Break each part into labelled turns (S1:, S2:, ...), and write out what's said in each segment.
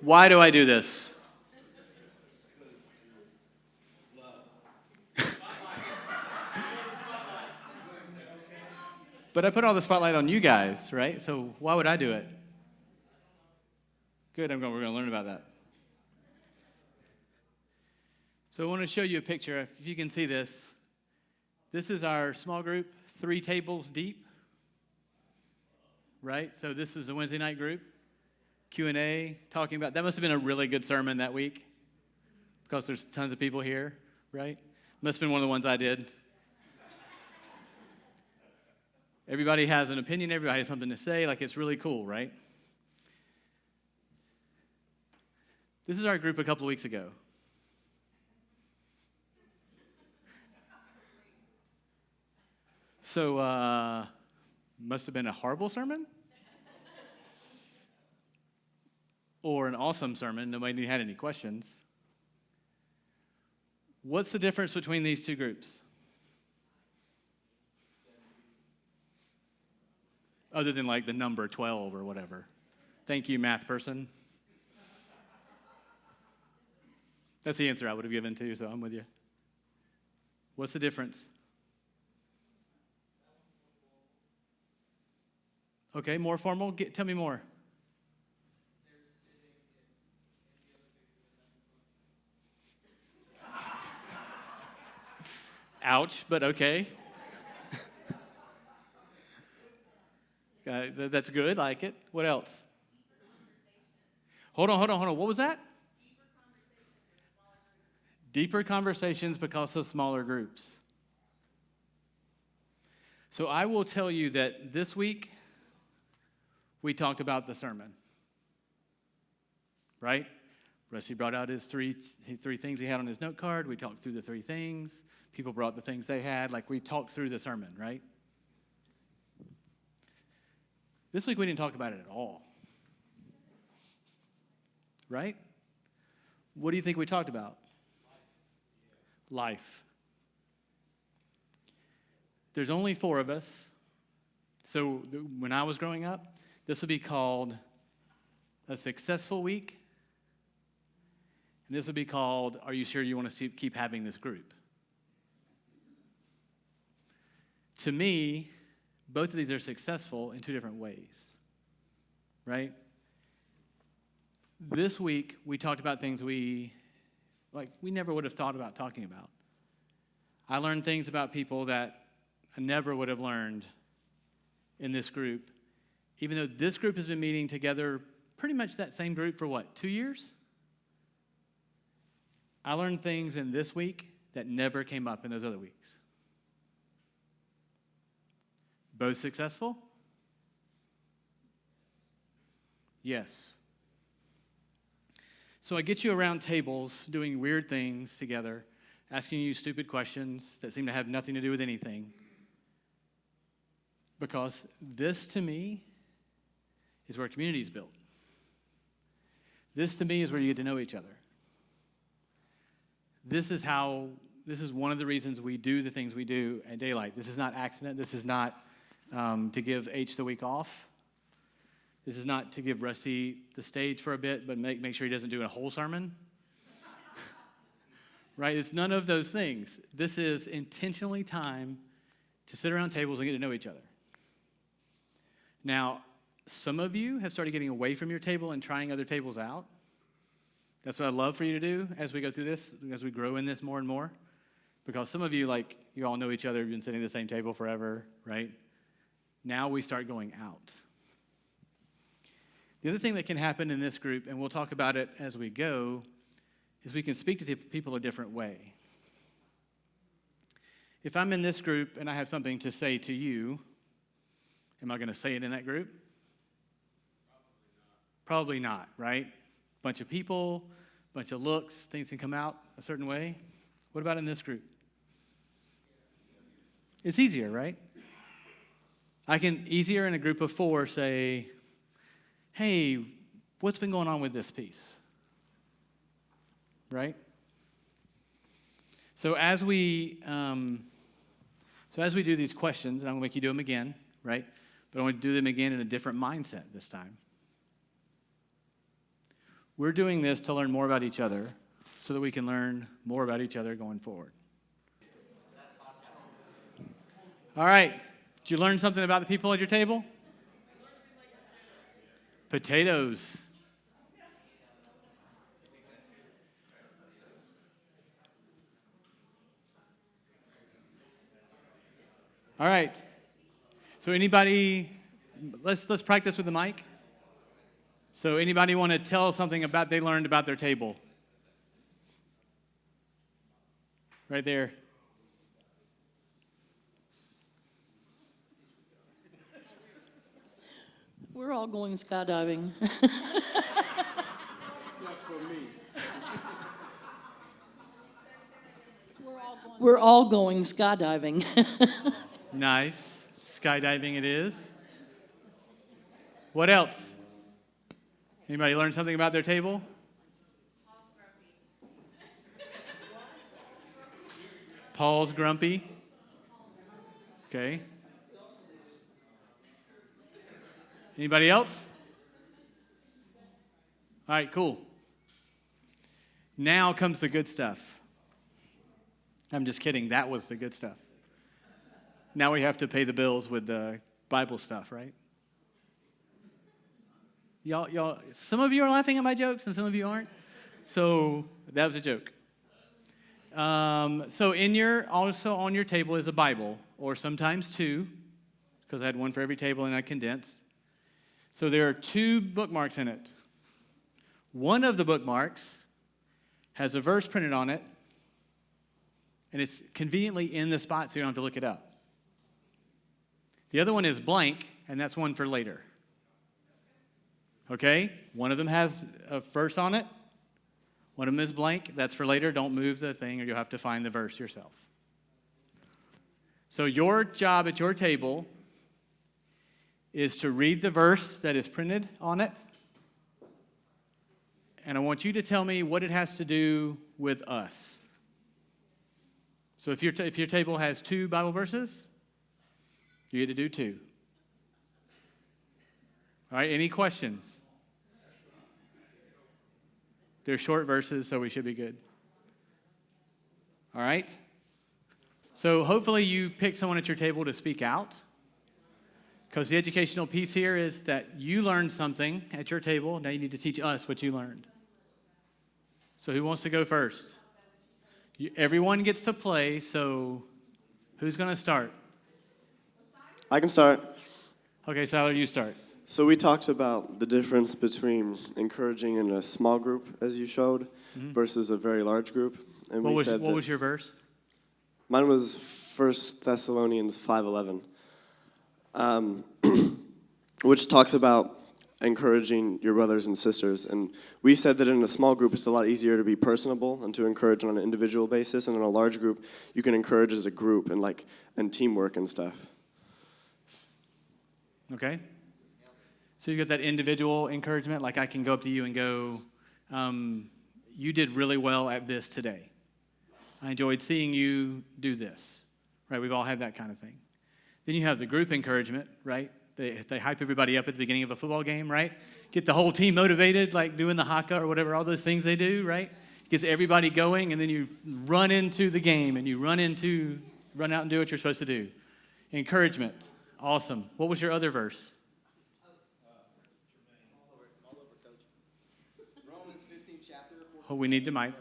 S1: Why do I do this? But I put all the spotlight on you guys, right? So why would I do it? Good, we're going to learn about that. So I want to show you a picture. If you can see this, this is our small group, 3 tables deep, right? So this is a Wednesday night group, Q&A, talking about, that must have been a really good sermon that week because there's tons of people here, right? Must have been one of the ones I did. Everybody has an opinion, everybody has something to say, like it's really cool, right? This is our group a couple of weeks ago. So, must have been a horrible sermon? Or an awesome sermon, nobody had any questions. What's the difference between these two groups? Other than like the number 12 or whatever. Thank you, math person. That's the answer I would have given too, so I'm with you. What's the difference? Okay, more formal? Tell me more. Ouch, but okay. That's good, like it. What else? Hold on. What was that? Deeper conversations because of smaller groups. So I will tell you that this week, we talked about the sermon, right? Rusty brought out his three things he had on his note card. We talked through the 3 things. People brought the things they had. Like we talked through the sermon, right? This week we didn't talk about it at all, right? What do you think we talked about? Life. There's only 4 of us. So when I was growing up, this would be called a successful week. And this would be called, are you sure you want to keep having this group? To me, both of these are successful in 2 different ways, right? This week, we talked about things we never would have thought about talking about. I learned things about people that I never would have learned in this group, even though this group has been meeting together, pretty much that same group for 2 years? I learned things in this week that never came up in those other weeks. Both successful? Yes. So I get you around tables doing weird things together, asking you stupid questions that seem to have nothing to do with anything. Because this, to me, is where community is built. This, to me, is where you get to know each other. This is one of the reasons we do the things we do at Daylight. This is not accident. This is not to give H the week off. This is not to give Rusty the stage for a bit, but make sure he doesn't do a whole sermon. Right? It's none of those things. This is intentionally time to sit around tables and get to know each other. Now, some of you have started getting away from your table and trying other tables out. That's what I'd love for you to do as we go through this, as we grow in this more and more. Because some of you, you all know each other, you've been sitting at the same table forever, right? Now we start going out. The other thing that can happen in this group, and we'll talk about it as we go, is we can speak to people a different way. If I'm in this group and I have something to say to you, am I going to say it in that group? Probably not, right? Bunch of people, bunch of looks, things can come out a certain way. What about in this group? It's easier, right? I can easier in a group of 4 say, hey, what's been going on with this piece? Right? So as we do these questions, and I'm going to make you do them again, right? But I want to do them again in a different mindset this time. We're doing this to learn more about each other so that we can learn more about each other going forward. All right. Did you learn something about the people at your table? Potatoes. All right. So anybody, let's practice with the mic. So anybody want to tell something about they learned about their table? Right there.
S2: We're all going skydiving. We're all going skydiving.
S1: Nice. Skydiving it is. What else? Anybody learn something about their table? Paul's grumpy. Okay. Anybody else? All right, cool. Now comes the good stuff. I'm just kidding. That was the good stuff. Now we have to pay the bills with the Bible stuff, right? Y'all, some of you are laughing at my jokes and some of you aren't. So that was a joke. So also on your table is a Bible, or sometimes two, because I had one for every table and I condensed. So there are 2 bookmarks in it. One of the bookmarks has a verse printed on it, and it's conveniently in the spot so you don't have to look it up. The other one is blank, and that's one for later. Okay? One of them has a verse on it. One of them is blank. That's for later. Don't move the thing, or you'll have to find the verse yourself. So your job at your table is to read the verse that is printed on it. And I want you to tell me what it has to do with us. So if your table has 2 Bible verses, you get to do 2. All right, any questions? They're short verses, so we should be good. All right? So hopefully you pick someone at your table to speak out. Because the educational piece here is that you learned something at your table. Now you need to teach us what you learned. So who wants to go first? Everyone gets to play, so who's going to start?
S3: I can start.
S1: Okay, Siler, you start.
S3: So we talked about the difference between encouraging in a small group, as you showed, versus a very large group. And
S1: What
S3: we
S1: was your verse?
S3: Mine was 1 Thessalonians 5:11, which talks about encouraging your brothers and sisters. And we said that in a small group, it's a lot easier to be personable and to encourage on an individual basis. And in a large group, you can encourage as a group and teamwork and stuff.
S1: Okay. So you get that individual encouragement, like I can go up to you and go, you did really well at this today. I enjoyed seeing you do this, right? We've all had that kind of thing. Then you have the group encouragement, right? They hype everybody up at the beginning of a football game, right? Get the whole team motivated, like doing the haka or whatever, all those things they do, right? Gets everybody going, and then you run into the game, and you run out and do what you're supposed to do. Encouragement, awesome. What was your other verse?
S4: Romans 15th chapter.
S1: Oh, we need the mic.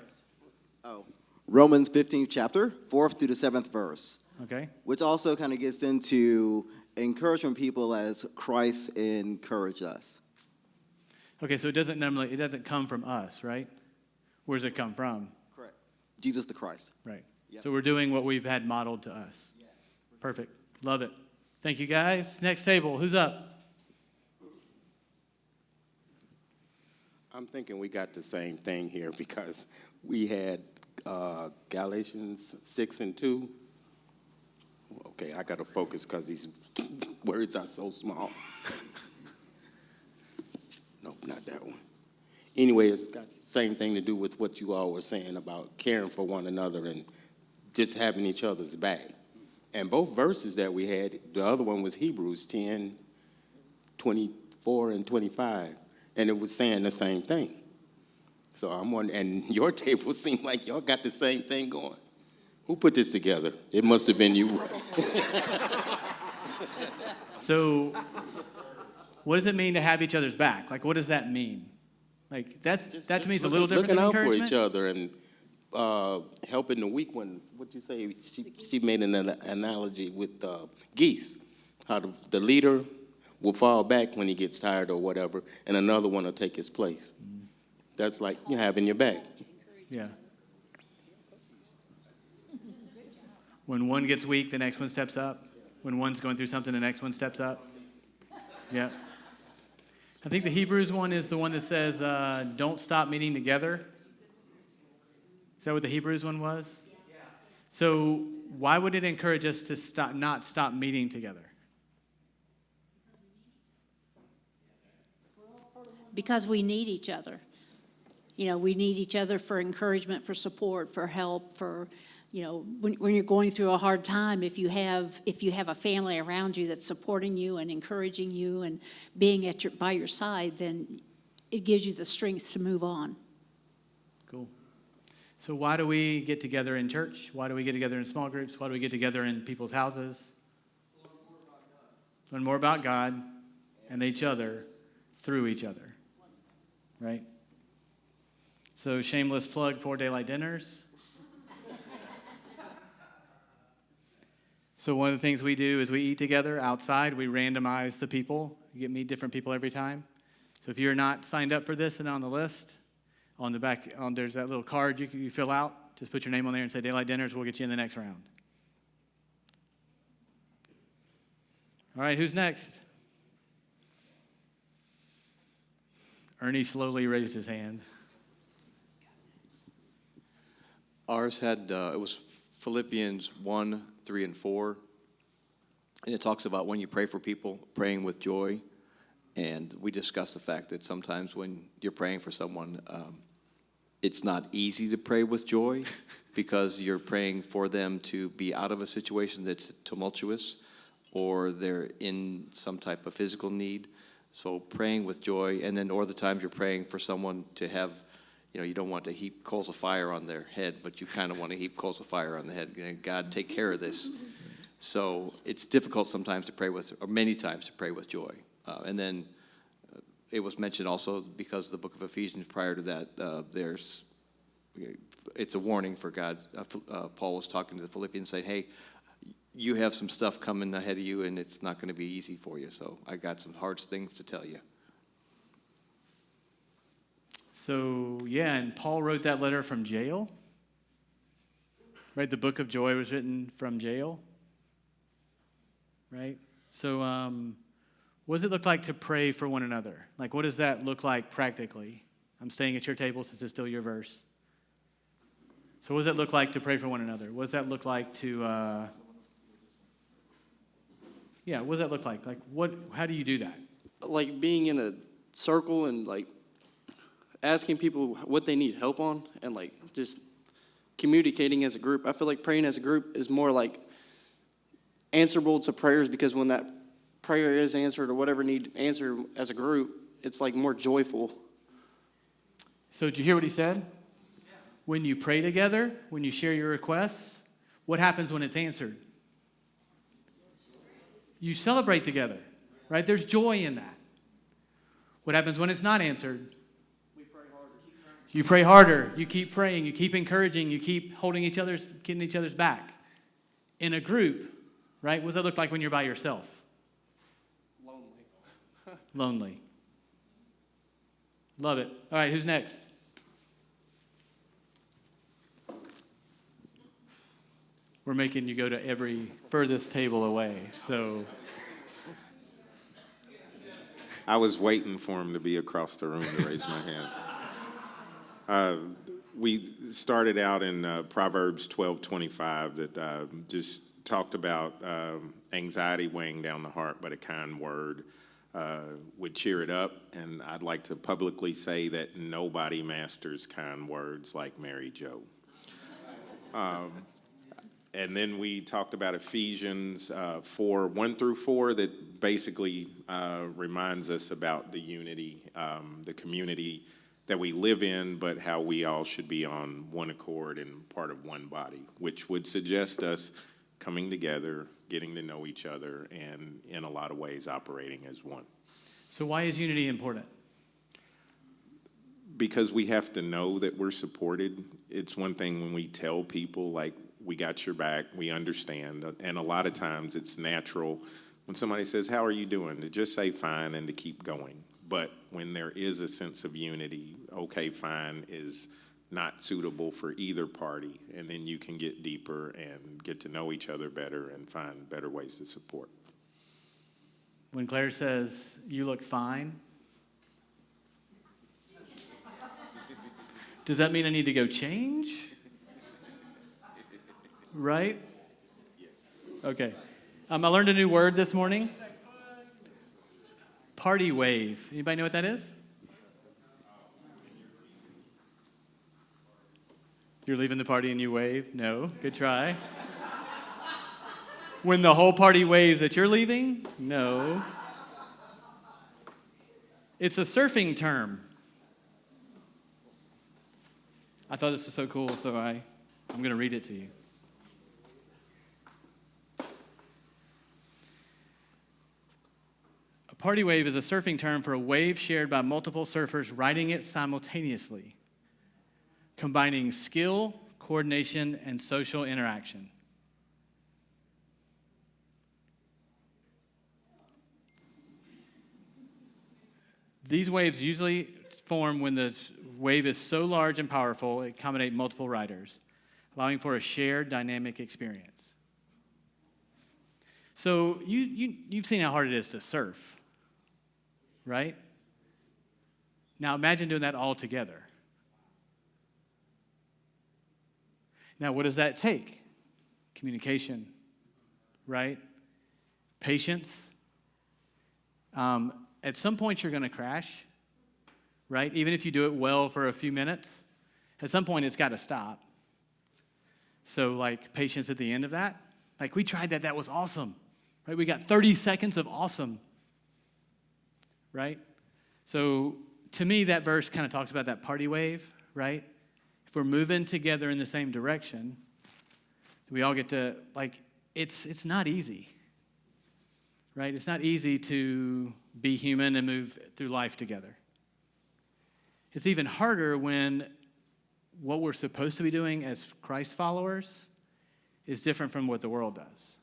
S4: Romans 15th chapter, 4th through the 7th verse.
S1: Okay.
S4: Which also kind of gets into encouraging people as Christ encouraged us.
S1: Okay, so it doesn't come from us, right? Where does it come from?
S4: Correct. Jesus the Christ.
S1: Right.
S4: Yep.
S1: So we're doing what we've had modeled to us.
S4: Yes.
S1: Perfect. Love it. Thank you, guys. Next table. Who's up?
S5: I'm thinking we got the same thing here because we had Galatians 6:2. Okay, I got to focus because these words are so small. No, not that one. Anyway, it's got the same thing to do with what you all were saying about caring for one another and just having each other's back. And both verses that we had, the other one was Hebrews 10:24 and 25, and it was saying the same thing. So I'm wondering, and your table seemed like y'all got the same thing going. Who put this together? It must have been you.
S1: So, what does it mean to have each other's back? Like, what does that mean? Like, that to me is a little different
S5: Looking
S1: than
S5: out for
S1: encouragement.
S5: each other and helping the weak ones. What'd you say? She made an analogy with geese. How the leader will fall back when he gets tired or whatever, and another one will take his place. That's like you having your back.
S1: Yeah. When one gets weak, the next one steps up. When one's going through something, the next one steps up. Yeah. I think the Hebrews one is the one that says, don't stop meeting together. Is that what the Hebrews one was? So why would it encourage us to not stop meeting together?
S6: Because we need each other. You know, we need each other for encouragement, for support, for help, for, you know, when you're going through a hard time, if you have a family around you that's supporting you and encouraging you and being by your side, then it gives you the strength to move on.
S1: Cool. So why do we get together in church? Why do we get together in small groups? Why do we get together in people's houses? Learn more about God and each other through each other, right? So shameless plug for daylight dinners. So one of the things we do is we eat together outside. We randomize the people. You meet different people every time. So if you're not signed up for this and on the list, on the back, there's that little card you fill out. Just put your name on there and say daylight dinners. We'll get you in the next round. All right, who's next? Ernie slowly raised his hand.
S7: Ours had, it was Philippians 1, 3, and 4. And it talks about when you pray for people, praying with joy. And we discussed the fact that sometimes when you're praying for someone, it's not easy to pray with joy because you're praying for them to be out of a situation that's tumultuous or they're in some type of physical need. So praying with joy, and then or the times you're praying for someone to have, you know, you don't want to heap coals of fire on their head, but you kind of want to heap coals of fire on the head. You know, God, take care of this. So it's difficult sometimes to pray with, or many times to pray with joy. And then it was mentioned also because the book of Ephesians prior to that, it's a warning for God. Paul was talking to the Philippians saying, hey, you have some stuff coming ahead of you and it's not going to be easy for you. So I got some hard things to tell you.
S1: So, yeah, and Paul wrote that letter from jail. Right? The book of joy was written from jail. Right? So, what does it look like to pray for one another? Like, what does that look like practically? I'm staying at your table since it's still your verse. So, what does that look like to pray for one another? What does that look like to, what does that look like? Like, how do you do that?
S8: Like being in a circle and like asking people what they need help on and like just communicating as a group. I feel like praying as a group is more like answerable to prayers because when that prayer is answered or whatever need answered as a group, it's like more joyful.
S1: So did you hear what he said? Yeah. When you pray together, when you share your requests, what happens when it's answered? You celebrate together, right? There's joy in that. What happens when it's not answered? You pray harder. You keep praying. You keep encouraging. You keep getting each other's back. In a group, right? What does that look like when you're by yourself? Lonely. Love it. All right, who's next? We're making you go to every furthest table away, so.
S9: I was waiting for him to be across the room to raise my hand. We started out in Proverbs 12:25 that just talked about anxiety weighing down the heart, but a kind word would cheer it up. And I'd like to publicly say that nobody masters kind words like Mary Jo. And then we talked about Ephesians 4:1-4, that basically reminds us about the unity, the community that we live in, but how we all should be on one accord and part of one body, which would suggest us coming together, getting to know each other, and in a lot of ways operating as one.
S1: So why is unity important?
S9: Because we have to know that we're supported. It's one thing when we tell people, like, we got your back, we understand, and a lot of times it's natural when somebody says, how are you doing, to just say fine and to keep going. But when there is a sense of unity, okay, fine is not suitable for either party, and then you can get deeper and get to know each other better and find better ways to support.
S1: When Claire says, you look fine, does that mean I need to go change? Right? Okay. I learned a new word this morning. Party wave. Anybody know what that is? You're leaving the party and you wave? No. Good try. When the whole party waves that you're leaving? No. It's a surfing term. I thought this was so cool, so I'm going to read it to you. A party wave is a surfing term for a wave shared by multiple surfers riding it simultaneously, combining skill, coordination, and social interaction. These waves usually form when the wave is so large and powerful it accommodates multiple riders, allowing for a shared dynamic experience. So you've seen how hard it is to surf, right? Now imagine doing that all together. Now what does that take? Communication, right? Patience. At some point you're going to crash, right? Even if you do it well for a few minutes, at some point it's got to stop. So like patience at the end of that. Like we tried that was awesome, right? We got 30 seconds of awesome, right? So to me, that verse kind of talks about that party wave, right? If we're moving together in the same direction, we all get to, like, it's not easy, right? It's not easy to be human and move through life together. It's even harder when what we're supposed to be doing as Christ followers is different from what the world does.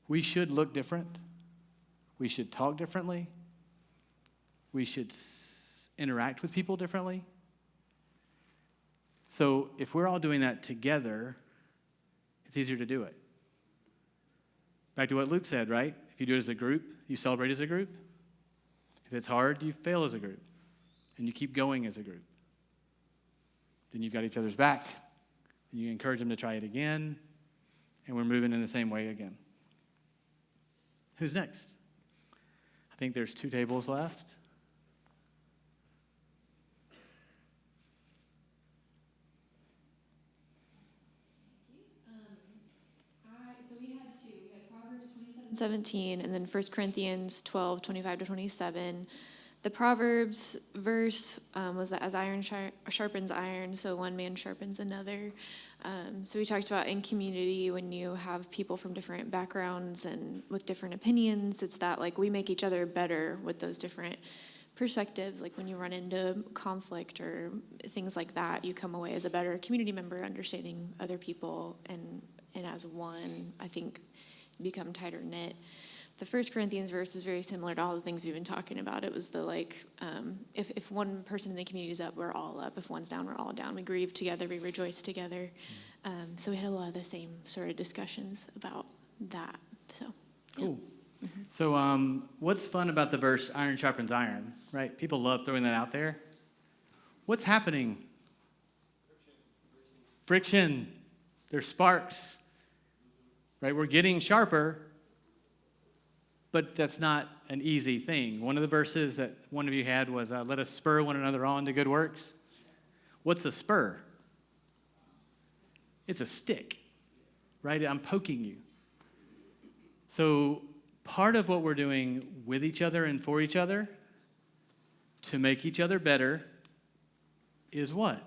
S1: We should look different. We should talk differently. We should interact with people differently. So if we're all doing that together, it's easier to do it. Back to what Luke said, right? If you do it as a group, you celebrate as a group. If it's hard, you fail as a group. And you keep going as a group. Then you've got each other's back. And you encourage them to try it again. And we're moving in the same way again. Who's next? I think there's 2 tables left.
S10: So we had 2. We had Proverbs 27:17 and then 1 Corinthians 12:25-27. The Proverbs verse was that as iron sharpens iron, so one man sharpens another. So we talked about in community, when you have people from different backgrounds and with different opinions, it's that like we make each other better with those different perspectives. Like when you run into conflict or things like that, you come away as a better community member, understanding other people, and as one, I think, become tighter knit. The 1 Corinthians verse is very similar to all the things we've been talking about. It was the like, if one person in the community is up, we're all up. If one's down, we're all down. We grieve together, we rejoice together. So we had a lot of the same sort of discussions about that. So
S1: Cool. Yeah. So what's fun about the verse, iron sharpens iron, right? People love throwing that out there. What's happening? Friction. There's sparks, right? We're getting sharper. But that's not an easy thing. One of the verses that one of you had was, let us spur one another on to good works. What's a spur? It's a stick, right? I'm poking you. So part of what we're doing with each other and for each other to make each other better is what?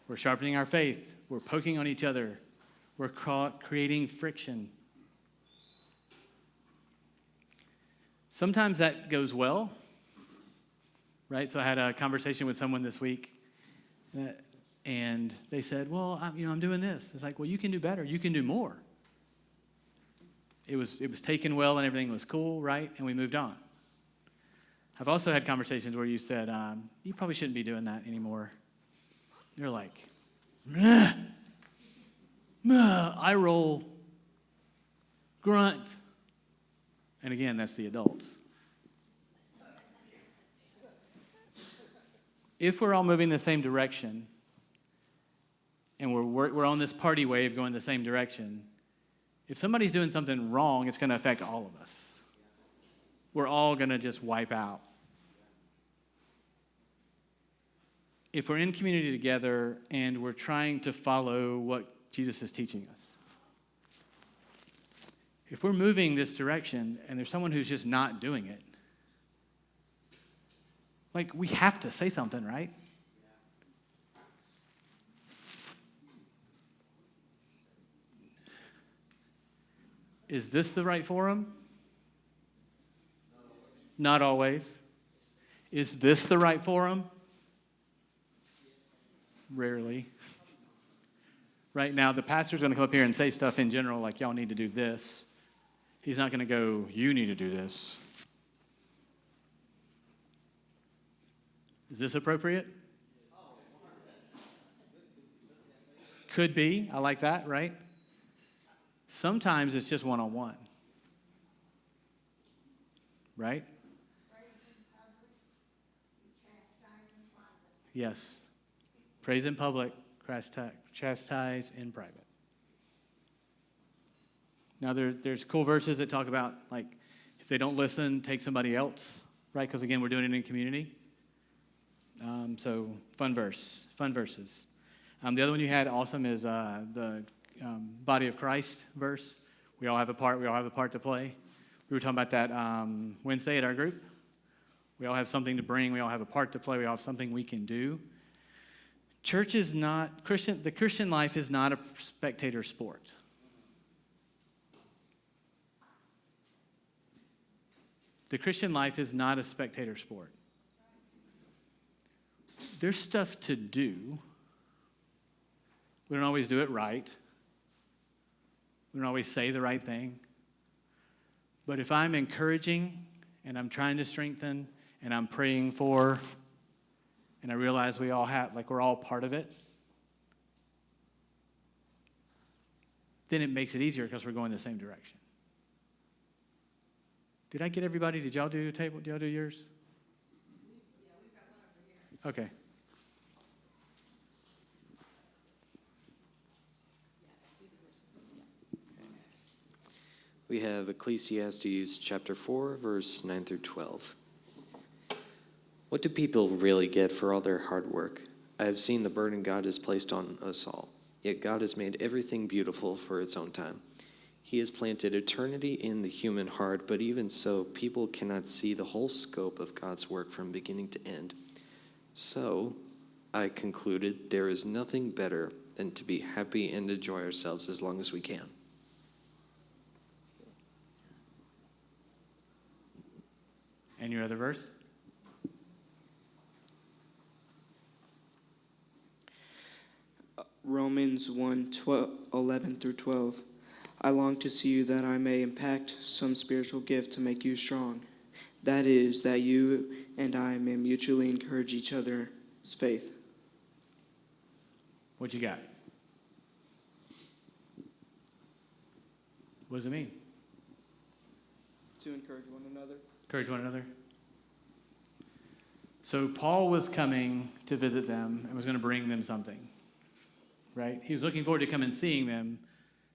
S1: We're sharpening our faith. We're poking on each other. We're creating friction. Sometimes that goes well, right? So I had a conversation with someone this week, and they said, well, I'm doing this. It's like, well, you can do better. You can do more. It was taken well and everything was cool, right? And we moved on. I've also had conversations where you said, you probably shouldn't be doing that anymore. You're like, meh, eye roll, grunt. And again, that's the adults. If we're all moving the same direction, and we're on this party wave going the same direction, if somebody's doing something wrong, it's going to affect all of us. We're all going to just wipe out. If we're in community together and we're trying to follow what Jesus is teaching us, if we're moving this direction and there's someone who's just not doing it, like, we have to say something, right? Is this the right forum? Not always. Is this the right forum? Rarely. Right now, the pastor's going to come up here and say stuff in general, like, y'all need to do this. He's not going to go, you need to do this. Is this appropriate? Could be. I like that, right? Sometimes it's just one-on-one. Right? Yes. Praise in public, chastise in private. Now, there's cool verses that talk about, like, if they don't listen, take somebody else, right? Because, again, we're doing it in community. So, fun verses. The other one you had, awesome, is the body of Christ verse. We all have a part to play. We were talking about that Wednesday at our group. We all have something to bring. We all have a part to play. We all have something we can do. Church is not, the Christian life is not a spectator sport. The Christian life is not a spectator sport. There's stuff to do. We don't always do it right. We don't always say the right thing. But if I'm encouraging and I'm trying to strengthen and I'm praying for, and I realize we're all part of it, then it makes it easier because we're going the same direction. Did I get everybody? Did y'all do a table? Did y'all do yours? Yeah, we've got one over here. Okay.
S11: We have Ecclesiastes chapter 4, verse 9 through 12. What do people really get for all their hard work? I have seen the burden God has placed on us all. Yet God has made everything beautiful for its own time. He has planted eternity in the human heart, but even so, people cannot see the whole scope of God's work from beginning to end. So, I concluded there is nothing better than to be happy and enjoy ourselves as long as we can.
S1: And your other verse?
S12: Romans 1:11 through 12. I long to see you that I may impact some spiritual gift to make you strong. That is, that you and I may mutually encourage each other's faith.
S1: What you got? What does it mean?
S12: To encourage one another.
S1: Encourage one another. So Paul was coming to visit them and was going to bring them something, right? He was looking forward to come and seeing them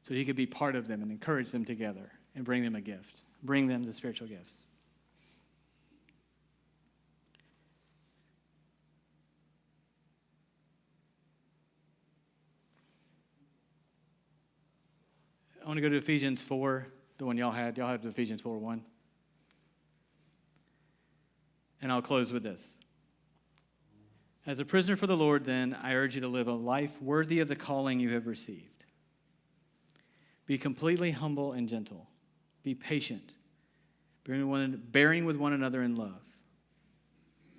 S1: so he could be part of them and encourage them together and bring them a gift, bring them the spiritual gifts. I want to go to Ephesians 4, the one y'all had. Y'all had Ephesians 4:1. And I'll close with this. As a prisoner for the Lord, then, I urge you to live a life worthy of the calling you have received. Be completely humble and gentle. Be patient, bearing with one another in love.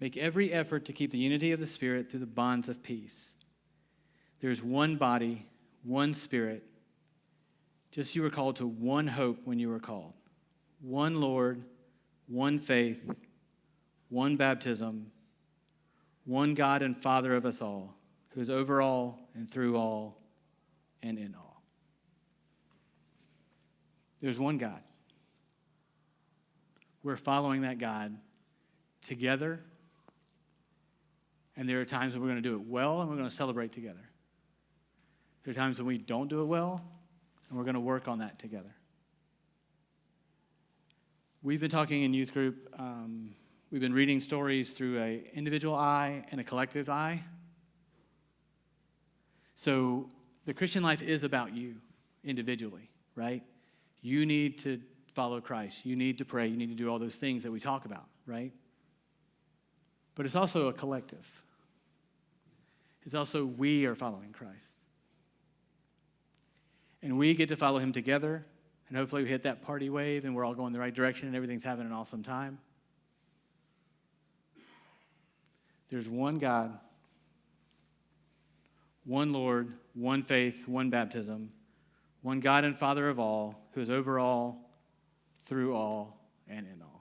S1: Make every effort to keep the unity of the Spirit through the bonds of peace. There is one body, one Spirit, just as you were called to one hope when you were called. One Lord, one faith, one baptism, one God and Father of us all, who is over all and through all and in all. There's one God. We're following that God together, and there are times when we're going to do it well and we're going to celebrate together. There are times when we don't do it well, and we're going to work on that together. We've been talking in youth group. We've been reading stories through an individual eye and a collective eye. So the Christian life is about you individually, right? You need to follow Christ. You need to pray. You need to do all those things that we talk about, right? But it's also a collective. It's also we are following Christ. And we get to follow him together, and hopefully we hit that party wave and we're all going the right direction and everything's having an awesome time. There's one God, one Lord, one faith, one baptism, one God and Father of all, who is over all, through all, and in all.